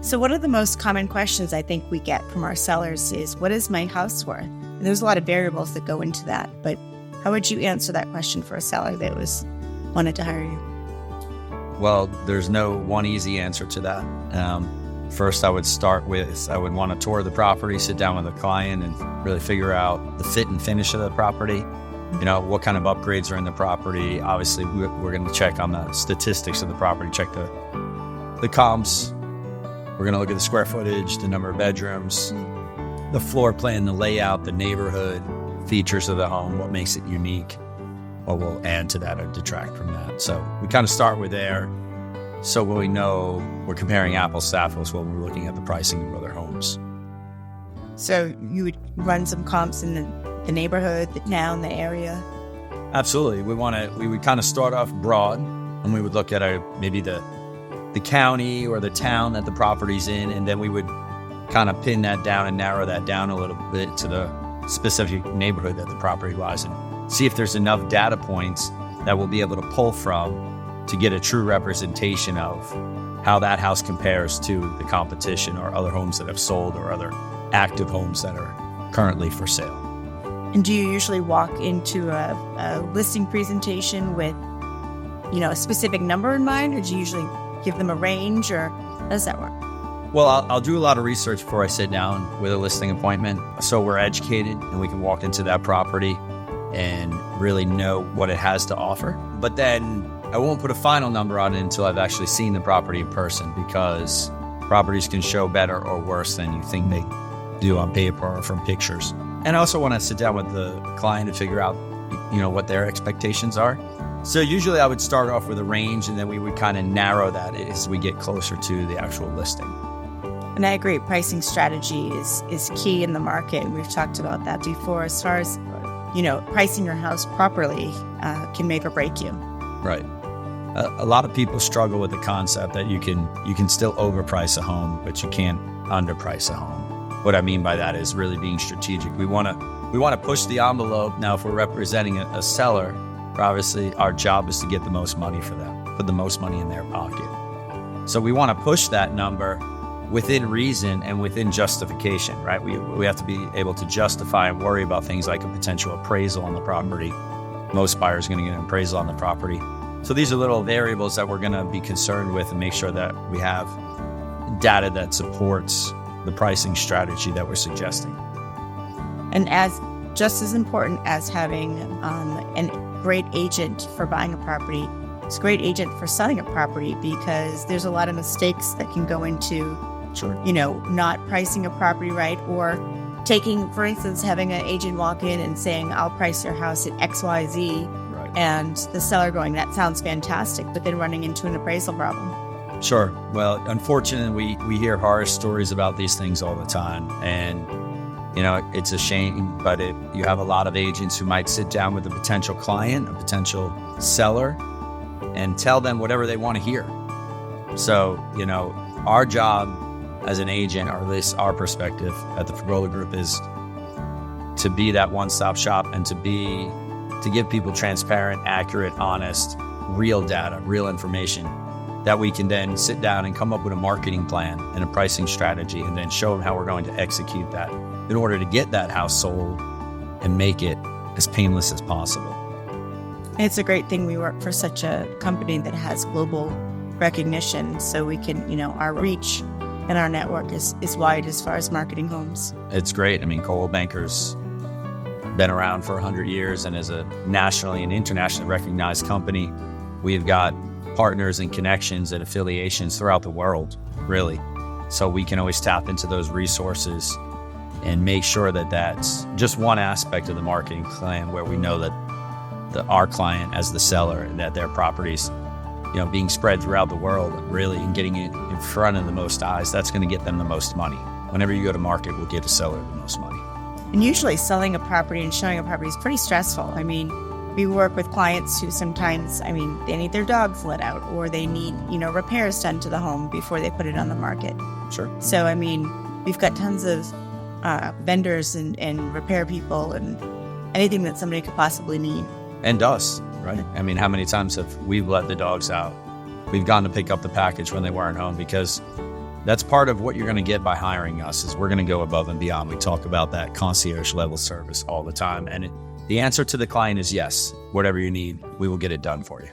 So one of the most common questions I think we get from our sellers is, what is my house worth? And there's a lot of variables that go into that, but how would you answer that question for a seller that wanted to hire you? Well, there's no one easy answer to that. First, I would want to tour the property, sit down with the client and really figure out the fit and finish of the property. What kind of upgrades are in the property. Obviously, we're going to check on the statistics of the property, check the comps. We're going to look at the square footage, the number of bedrooms, the floor plan, the layout, the neighborhood, features of the home, what makes it unique, what will add to that or detract from that. So we kind of start with there. So when we know we're comparing apples to apples when we're looking at the pricing of other homes. So you would run some comps in the neighborhood, the town, the area? Absolutely. We would kind of start off broad, and we would look at maybe the county or the town that the property's in, and then we would kind of pin that down and narrow that down a little bit to the specific neighborhood that the property lies in. See if there's enough data points that we'll be able to pull from to get a true representation of how that house compares to the competition or other homes that have sold or other active homes that are currently for sale. And do you usually walk into a listing presentation with, a specific number in mind, or do you usually give them a range, or how does that work? Well, I'll do a lot of research before I sit down with a listing appointment, so we're educated and we can walk into that property and really know what it has to offer. But then I won't put a final number on it until I've actually seen the property in person, because properties can show better or worse than you think they do on paper or from pictures. And I also want to sit down with the client and figure out, what their expectations are. So usually I would start off with a range, and then we would kind of narrow that as we get closer to the actual listing. And I agree, pricing strategy is key in the market. We've talked about that before. As far as, pricing your house properly can make or break you. Right. A lot of people struggle with the concept that you can still overprice a home, but you can't underprice a home. What I mean by that is really being strategic. We want to push the envelope. Now, if we're representing a seller, obviously our job is to get the most money for them, put the most money in their pocket. So we want to push that number within reason and within justification, right? We have to be able to justify and worry about things like a potential appraisal on the property. Most buyers are going to get an appraisal on the property. So these are little variables that we're going to be concerned with and make sure that we have data that supports the pricing strategy that we're suggesting. And just as important as having a great agent for buying a property, it's a great agent for selling a property, because there's a lot of mistakes that can go into, not pricing a property right, or taking, for instance, having an agent walk in and saying, I'll price your house at XYZ, right, and the seller going, that sounds fantastic, but then running into an appraisal problem. Sure. Well, unfortunately, we hear horror stories about these things all the time, and it's a shame, but you have a lot of agents who might sit down with a potential client, a potential seller, and tell them whatever they want to hear. So, our job as an agent, or at least our perspective at the Fragola Group, is to be that one-stop shop and to give people transparent, accurate, honest, real data, real information that we can then sit down and come up with a marketing plan and a pricing strategy, and then show them how we're going to execute that in order to get that house sold and make it as painless as possible. It's a great thing we work for such a company that has global recognition, so we can, our reach and our network is wide as far as marketing homes. It's great. I mean, Coldwell Banker's been around for 100 years and is a nationally and internationally recognized company. We've got partners and connections and affiliations throughout the world, really. So we can always tap into those resources and make sure that that's just one aspect of the marketing plan, where we know that our client as the seller, and that their properties, being spread throughout the world, really, and getting it in front of the most eyes, that's going to get them the most money. Whenever you go to market, we'll get a seller the most money. And usually selling a property and showing a property is pretty stressful. I mean, we work with clients who sometimes, they need their dogs let out, or they need, repairs done to the home before they put it on the market. Sure. So, we've got tons of vendors and repair people and anything that somebody could possibly need. And us, right? How many times have we let the dogs out? We've gone to pick up the package when they weren't home because That's part of what you're going to get by hiring us, is we're going to go above and beyond. We talk about that concierge level service all the time. And the answer to the client is yes. Whatever you need, we will get it done for you.